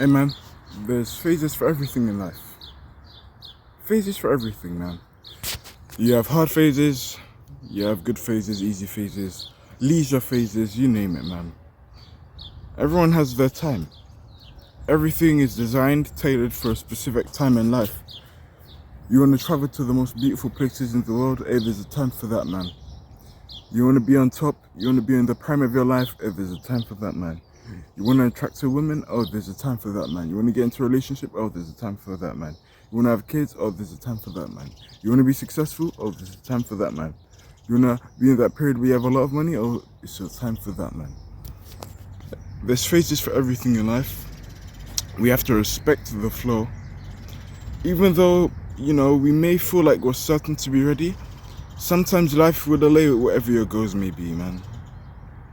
Hey man, there's phases for everything in life. Phases for everything, man. You have hard phases, you have good phases, easy phases, leisure phases, you name it, man. Everyone has their time. Everything is designed, tailored for a specific time in life. You want to travel to the most beautiful places in the world? Hey, there's a time for that, man. You want to be on top? You want to be in the prime of your life? Hey, there's a time for that, man. You want to attract a woman? Oh, there's a time for that, man. You want to get into a relationship? Oh, there's a time for that, man. You want to have kids? Oh, there's a time for that, man. You want to be successful? Oh, there's a time for that, man. You want to be in that period where you have a lot of money? Oh, it's a time for that, man. There's phases for everything in life. We have to respect the flow. Even though, we may feel like we're certain to be ready, sometimes life will delay whatever your goals may be, man.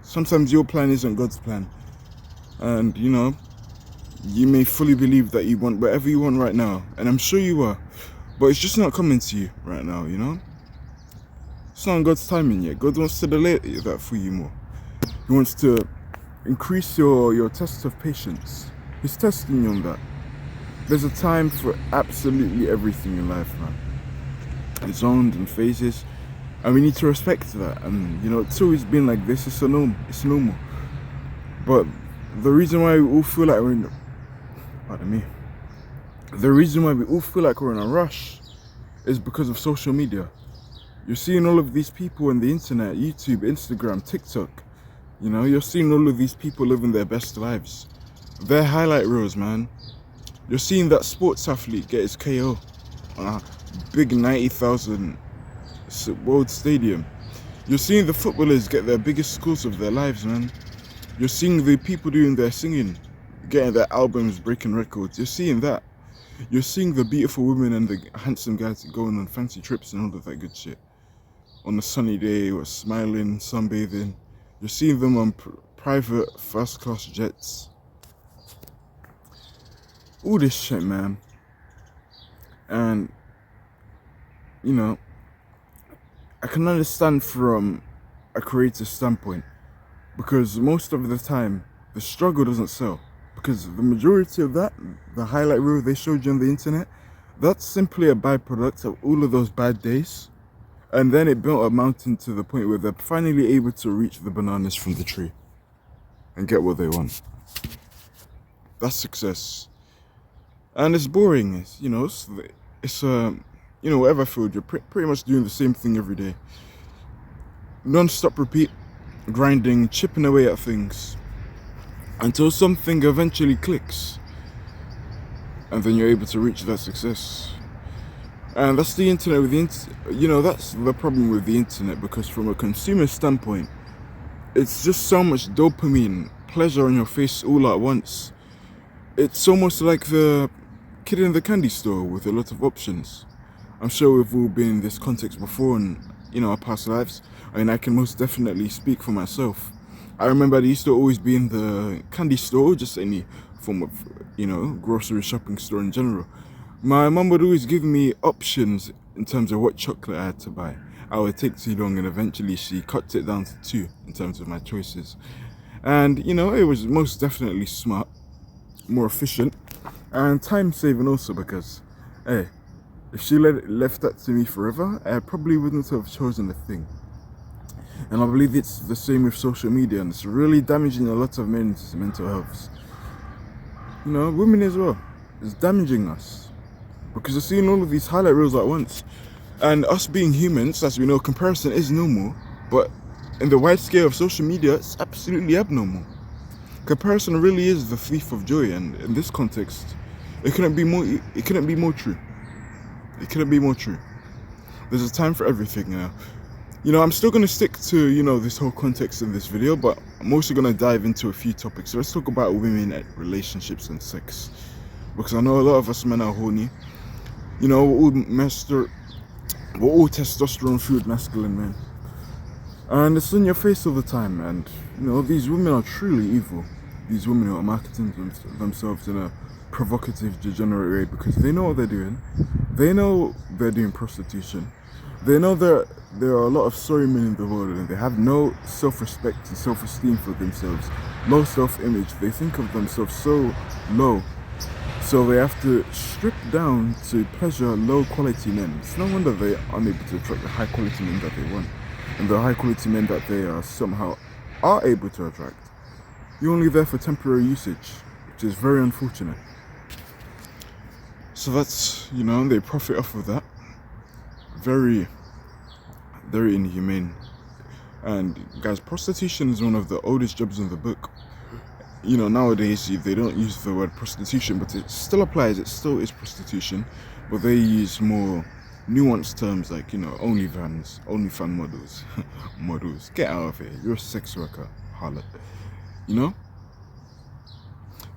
Sometimes your plan isn't God's plan. And, you may fully believe that you want whatever you want right now. And I'm sure you are. But it's just not coming to you right now, It's not on God's timing yet. God wants to delay that for you more. He wants to increase your test of patience. He's testing you on that. There's a time for absolutely everything in life, man. It's zones and phases. And we need to respect that. And, it's always been like this. It's normal. But the reason why we all feel like we're in... Pardon me. The reason why we all feel like we're in a rush is because of social media. You're seeing all of these people on the internet, YouTube, Instagram, TikTok. You're seeing all of these people living their best lives. Their highlight reels, man. You're seeing that sports athlete get his KO on a big 90,000 world stadium. You're seeing the footballers get their biggest scores of their lives, man. You're seeing the people doing their singing, getting their albums, breaking records. You're seeing that. You're seeing the beautiful women and the handsome guys going on fancy trips and all of that good shit. On a sunny day, or smiling, sunbathing. You're seeing them on private first-class jets. All this shit, man. And, I can understand from a creative standpoint. Because most of the time, the struggle doesn't sell. Because the majority of that, the highlight reel they showed you on the internet, that's simply a byproduct of all of those bad days. And then it built a mountain to the point where they're finally able to reach the bananas from the tree. And get what they want. That's success. And it's boring. It's whatever field, you're pretty much doing the same thing every day. Non-stop repeat. Grinding, chipping away at things until something eventually clicks, and then you're able to reach that success. And that's the internet with that's the problem with the internet, because from a consumer standpoint, it's just so much dopamine, pleasure on your face all at once. It's almost like the kid in the candy store with a lot of options. I'm sure we've all been in this context before in our past lives. I can most definitely speak for myself. I remember I used to always be in the candy store, just any form of, grocery shopping store in general. My mum would always give me options in terms of what chocolate I had to buy. I would take too long, and eventually she cut it down to 2 in terms of my choices. And, it was most definitely smart, more efficient, and time saving also, because, hey, if she left that to me forever, I probably wouldn't have chosen a thing. And I believe it's the same with social media, and it's really damaging a lot of men's mental health. Women as well. It's damaging us. Because you're seeing all of these highlight reels at once. And us being humans, as we know, comparison is normal. But in the wide scale of social media, it's absolutely abnormal. Comparison really is the thief of joy, and in this context, it couldn't be more true. It couldn't be more true. There's a time for everything, I'm still going to stick to, this whole context in this video, but I'm also going to dive into a few topics. So let's talk about women, relationships, and sex. Because I know a lot of us men are horny. We're all testosterone-fueled masculine men. And it's in your face all the time. And, these women are truly evil. These women who are marketing themselves in a provocative, degenerate way, because they know what they're doing. They know they're doing prostitution. They know that there are a lot of sorry men in the world, and they have no self-respect and self-esteem for themselves, low self-image. They think of themselves so low So they have to strip down to pleasure low quality men. It's no wonder they are unable to attract the high quality men that they want. And the high quality men that they are somehow are able to attract. You're only there for temporary usage, which is very unfortunate. So that's, they profit off of that. Very, very inhumane. And guys, prostitution is one of the oldest jobs in the book. Nowadays they don't use the word prostitution, but it still applies. It still is prostitution, but they use more nuanced terms like, OnlyFan models. Models, get out of here. You're a sex worker, harlot.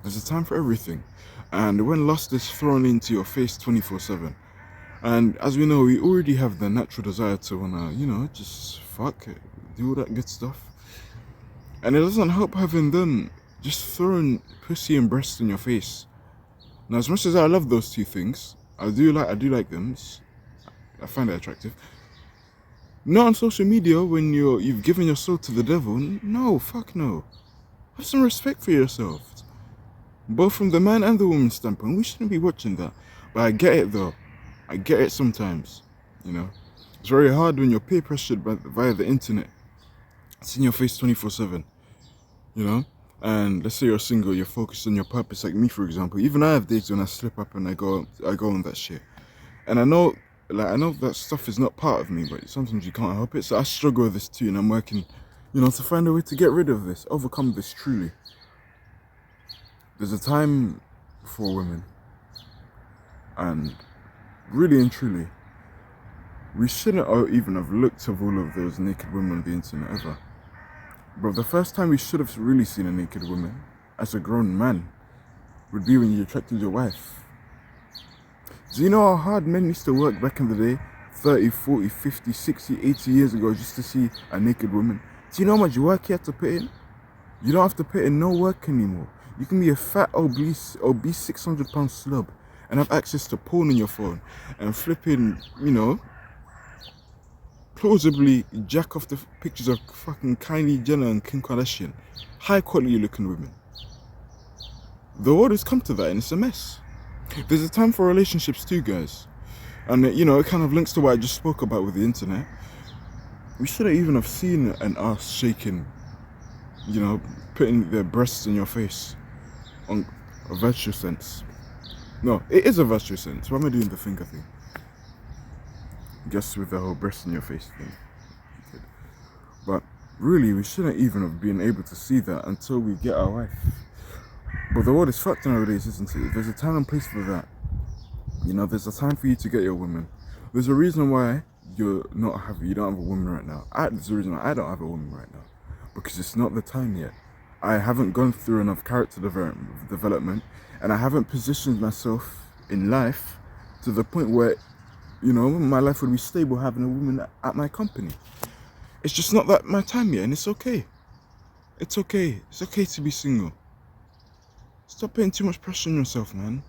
There's a time for everything. And when lust is thrown into your face 24/7, and as we know, we already have the natural desire to wanna, just fuck it, do all that good stuff. And it doesn't help having them just throwing pussy and breasts in your face. Now, as much as I love those two things, I do like them. I find it attractive. Not on social media when you've given your soul to the devil. No, fuck no. Have some respect for yourself. Both from the man and the woman's standpoint, we shouldn't be watching that. But I get it though. I get it sometimes. It's very hard when you're peer pressured via the internet. It's in your face 24/7. And let's say you're single, you're focused on your purpose, like me for example. Even I have days when I slip up and I go on that shit. And I know that stuff is not part of me, but sometimes you can't help it. So I struggle with this too, and I'm working, to find a way to get rid of this, overcome this truly. There's a time for women, and really and truly, we shouldn't even have looked at all of those naked women on the internet ever. Bro, the first time we should have really seen a naked woman as a grown man would be when you attracted your wife. Do you know how hard men used to work back in the day? 30, 40, 50, 60, 80 years ago just to see a naked woman. Do you know how much work you have to put in? You don't have to put in no work anymore. You can be a fat, obese 600-pound slub and have access to porn on your phone and flipping, plausibly jack off the pictures of fucking Kylie Jenner and Kim Kardashian. High quality looking women. The world has come to that and it's a mess. There's a time for relationships too, guys. And it kind of links to what I just spoke about with the internet. We shouldn't even have seen an ass shaking, putting their breasts in your face on a virtue sense. No, it is a virtue sense. Why am I doing the finger thing? Just with the whole breast in your face thing. But really, we shouldn't even have been able to see that until we get our wife. But the world is fucked nowadays, isn't it? There's a time and place for that. There's a time for you to get your woman. There's a reason why you don't have a woman right now. There's a reason why I don't have a woman right now. Because it's not the time yet. I haven't gone through enough character development, and I haven't positioned myself in life to the point where my life would be stable having a woman at my company. It's just not that my time yet, and it's okay. It's okay. It's okay to be single. Stop putting too much pressure on yourself, man.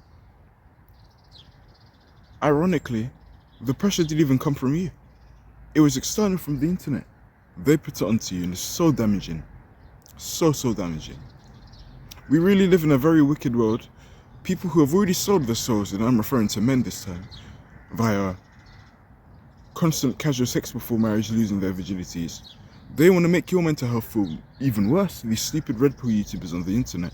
Ironically, the pressure didn't even come from you. It was external from the internet. They put it onto you, and it's so damaging. So damaging. We really live in a very wicked world. People who have already sold their souls, and I'm referring to men this time, via constant casual sex before marriage, losing their virginities. They want to make your mental health feel even worse. These stupid red pill YouTubers on the internet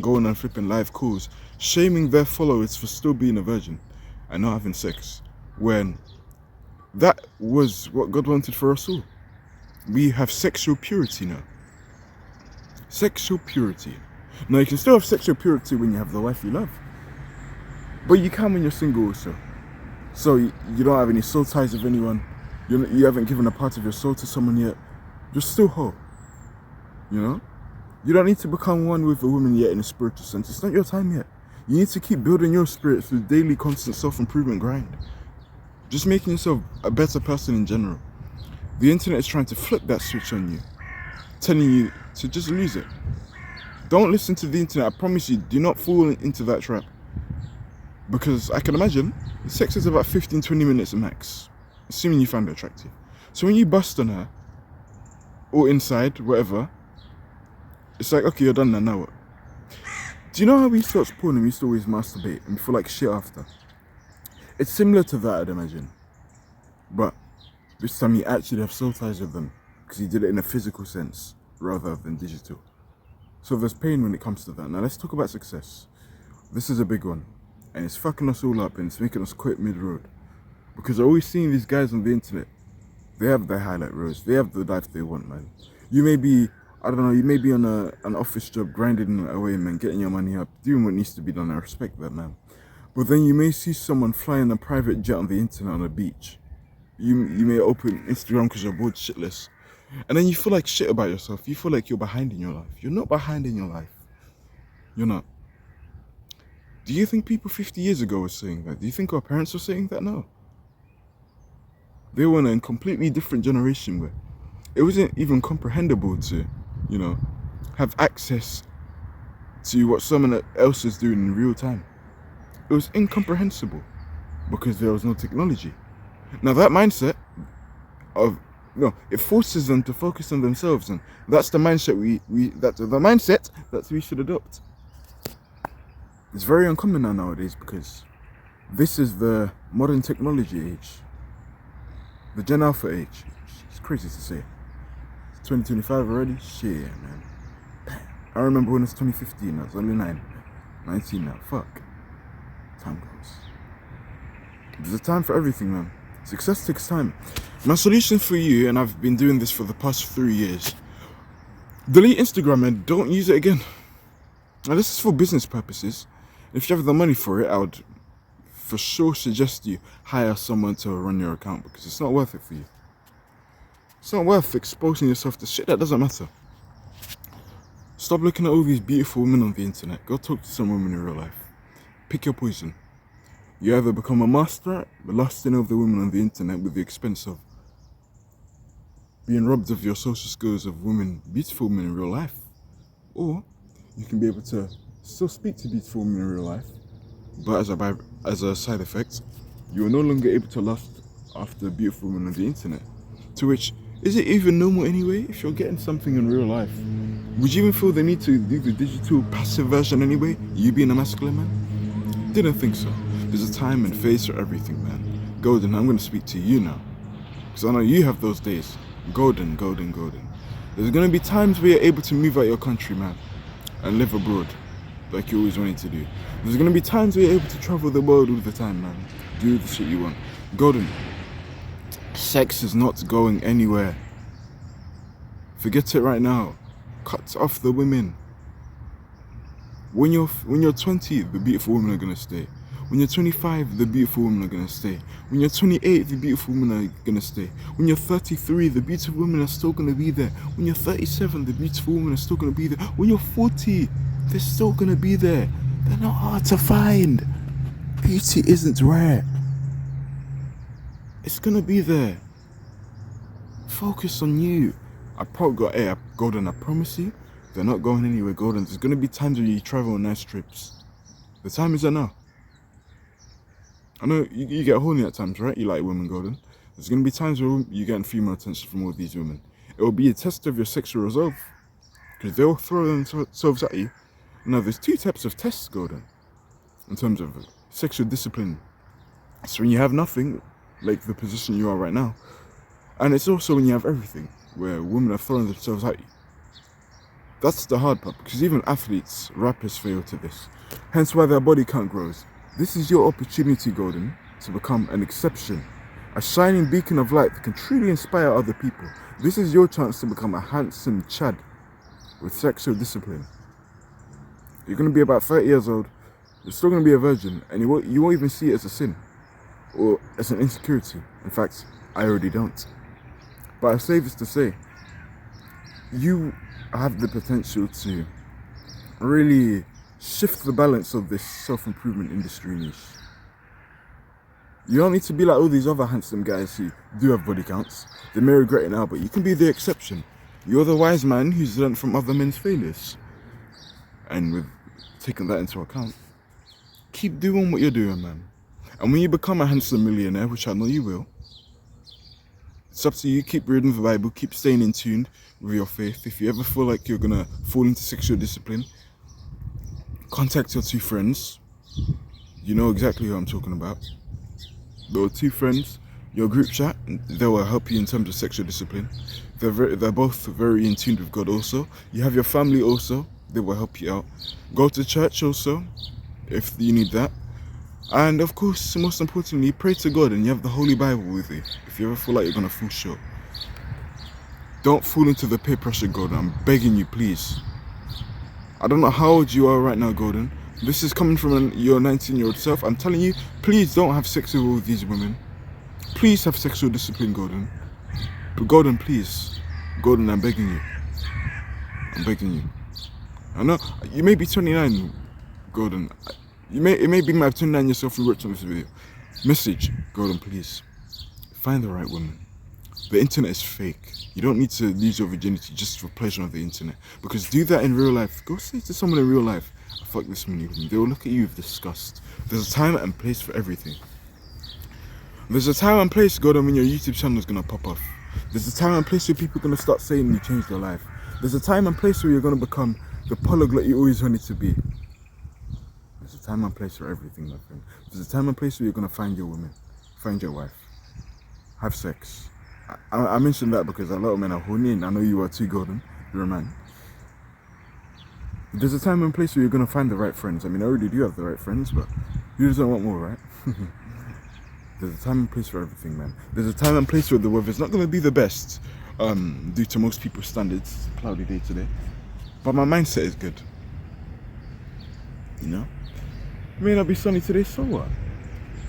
going and flipping live calls, shaming their followers for still being a virgin and not having sex, when that was what God wanted for us all. We have sexual purity now. Sexual purity. Now you can still have sexual purity when you have the wife you love, but you can when you're single also. So you don't have any soul ties with anyone. You haven't given a part of your soul to someone yet. You're still whole. You don't need to become one with a woman yet in a spiritual sense. It's not your time yet. You need to keep building your spirit through daily, constant self-improvement grind. Just making yourself a better person in general. The internet is trying to flip that switch on you, telling you to just lose it. Don't listen to the internet. I promise you, do not fall into that trap. Because I can imagine, sex is about 15-20 minutes max, assuming you find it attractive. So when you bust on her, or inside, whatever, it's like, okay, you're done now what? Do you know how we used to watch porn and we used to always masturbate and feel like shit after? It's similar to that, I'd imagine. But this time you actually have soul ties with them because you did it in a physical sense rather than digital. So there's pain when it comes to that. Now let's talk about success. This is a big one. And it's fucking us all up and it's making us quit mid-road. Because I'm always seeing these guys on the internet. They have their highlight reels. They have the life they want, man. You may be, I don't know, you may be on an office job, grinding away, man, getting your money up, doing what needs to be done. I respect that, man. But then you may see someone flying a private jet on the internet on a beach. You may open Instagram because you're bored shitless. And then you feel like shit about yourself. You feel like you're behind in your life. You're not behind in your life. You're not. Do you think people 50 years ago were saying that? Do you think our parents were saying that? No. They were in a completely different generation where it wasn't even comprehensible to, have access to what someone else is doing in real time. It was incomprehensible because there was no technology. Now that mindset it forces them to focus on themselves, and that's the mindset that's the mindset that we should adopt. It's very uncommon nowadays because this is the modern technology age, the Gen Alpha age. It's crazy to say. It's 2025 already. Shit, man. I remember when it's 2015. I was only 19 now. Fuck. Time goes. There's a time for everything, man. Success takes time. My solution for you, and I've been doing this for the past 3 years, delete Instagram and don't use it again. Now this is for business purposes. If you have the money for it, I would for sure suggest you hire someone to run your account because it's not worth it for you. It's not worth exposing yourself to shit that doesn't matter. Stop looking at all these beautiful women on the internet. Go talk to some women in real life. Pick your poison. You either become a master at lusting over the women on the internet with the expense of being robbed of your social skills of women, beautiful women in real life, or you can be able to still speak to beautiful women in real life, but as a side effect, you are no longer able to lust after beautiful women on the internet. To which, is it even normal anyway? If you're getting something in real life, would you even feel the need to do the digital passive version anyway? You being a masculine man? Didn't think so. There's a time and phase for everything, man. Golden, I'm going to speak to you now, because I know you have those days. Golden. There's going to be times where you're able to move out your country, man, and live abroad like you always wanted to do. There's going to be times where you're able to travel the world all the time, man. Do the shit you want. Golden, sex is not going anywhere. Forget it right now. Cut off the women. When you're 20, the beautiful women are going to stay. When you're 25, the beautiful women are going to stay. When you're 28, the beautiful women are going to stay. When you're 33, the beautiful women are still going to be there. When you're 37, the beautiful women are still going to be there. When you're 40, they're still going to be there. They're not hard to find. Beauty isn't rare. It's going to be there. Focus on you. Golden, I promise you, they're not going anywhere, Golden. There's going to be times when you travel on nice trips. The time is now. I know you get horny at times, right? You like women, Golden. There's going to be times where you're getting female attention from all these women. It will be a test of your sexual resolve, because they'll throw themselves at you. Now, there's 2 types of tests, Golden, in terms of sexual discipline. It's when you have nothing, like the position you are right now, and it's also when you have everything, where women are throwing themselves at you. That's the hard part, because even athletes, rappers fail to this. Hence why their body count grows. This is your opportunity, Golden, to become an exception. A shining beacon of light that can truly inspire other people. This is your chance to become a handsome Chad with sexual discipline. You're going to be about 30 years old. You're still going to be a virgin, and you won't even see it as a sin or as an insecurity. In fact, I already don't. But I say this to say, you have the potential to really shift the balance of this self-improvement industry niche. You don't need to be like all these other handsome guys who do have body counts. They may regret it now, but you can be the exception. You're the wise man who's learned from other men's failures. And with taking that into account, keep doing what you're doing, man. And when you become a handsome millionaire, which I know you will, it's up to you. Keep reading the Bible, keep staying in tune with your faith. If you ever feel like you're gonna fall into sexual discipline, contact your two friends. You know exactly who I'm talking about. Your two friends, your group chat, they will help you in terms of sexual discipline. They're both very in tune with God also. You have your family also, they will help you out. Go to church also, if you need that. And of course, most importantly, pray to God and you have the Holy Bible with you. If you ever feel like you're going to fall short. Don't fall into the peer pressure, Gordon. I'm begging you, please. I don't know how old you are right now, Gordon. This is coming from your 19-year-old self. I'm telling you, please don't have sex with all these women. Please have sexual discipline, Gordon. But Gordon, please. Gordon, I'm begging you. I'm begging you. I know, you may be 29, Gordon. It may be my 29 yourself who worked on this video. Message, Gordon, please. Find the right woman. The internet is fake. You don't need to lose your virginity just for pleasure on the internet. Because do that in real life. Go say to someone in real life, I fuck this many women. They will look at you with disgust. There's a time and place for everything. There's a time and place, Gordon, when your YouTube channel is going to pop off. There's a time and place where people are going to start saying you changed their life. There's a time and place where you're going to become the polyglot you always wanted to be. There's a time and place for everything, my friend. There's a time and place where you're going to find your woman, find your wife, have sex. I mentioned that because a lot of men are horny, and I know you are too, Gordon. You're a man. There's a time and place where you're going to find the right friends. I mean, I already do have the right friends, but you just don't want more, right? There's a time and place for everything, man. There's a time and place where the weather's not going to be the best, due to most people's standards. It's a cloudy day today. But my mindset is good. You know? It may not be sunny today, so what?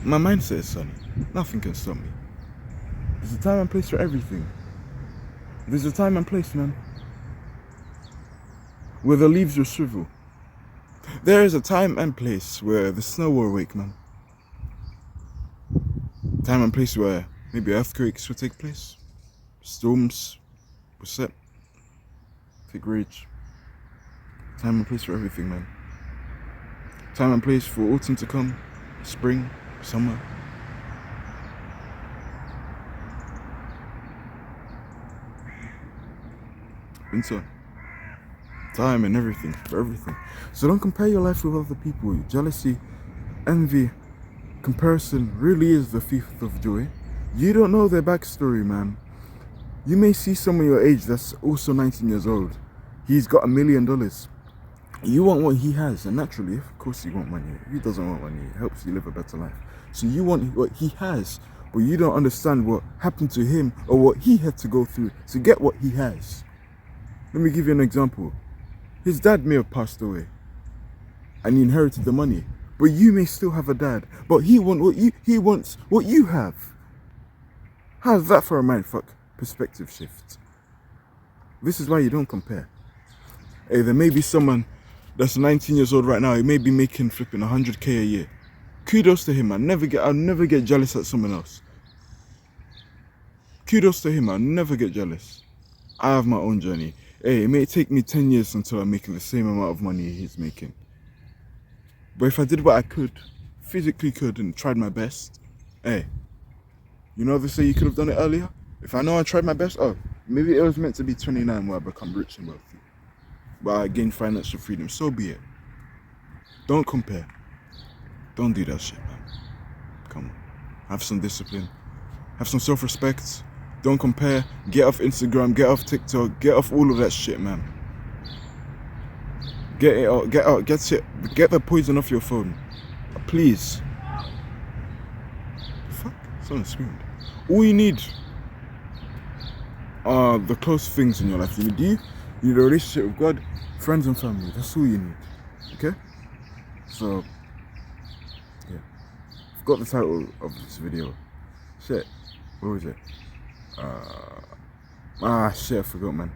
My mindset is sunny. Nothing can stop me. There's a time and place for everything. There's a time and place, man, where the leaves will shrivel. There is a time and place where the snow will awake, man. Time and place where maybe earthquakes will take place. Storms will set. Take rage. Time and place for everything, man. Time and place for autumn to come. Spring, summer. Winter. Time and everything, for everything. So don't compare your life with other people. Jealousy, envy, comparison really is the thief of joy. You don't know their backstory, man. You may see someone your age that's also 19 years old. He's got $1 million. You want what he has, and naturally, of course you want money. Who doesn't want money? It helps you live a better life. So you want what he has, but you don't understand what happened to him or what he had to go through to get what he has. Let me give you an example. His dad may have passed away and he inherited the money, but you may still have a dad, but he wants what you have. How's that for a mindfuck perspective shift? This is why you don't compare. Hey, there may be someone that's 19 years old right now, he may be making flipping 100k a year. Kudos to him, I'll never get jealous at someone else. Kudos to him, I'll never get jealous. I have my own journey. Hey, it may take me 10 years until I'm making the same amount of money he's making. But if I did what I could, physically could, and tried my best, hey, you know they say you could have done it earlier? If I know I tried my best, maybe it was meant to be 29 where I become rich and wealthy. But I gain financial freedom, so be it. Don't compare. Don't do that shit, man. Come on. Have some discipline. Have some self-respect. Don't compare. Get off Instagram, get off TikTok, get off all of that shit, man. Get it out, get the poison off your phone. Please. Fuck, someone screamed. All you need are the close things in your life. You need a relationship with God, friends and family. That's all you need. Okay? So, yeah. Forgot the title of this video. Shit. What was it? Shit, I forgot, man.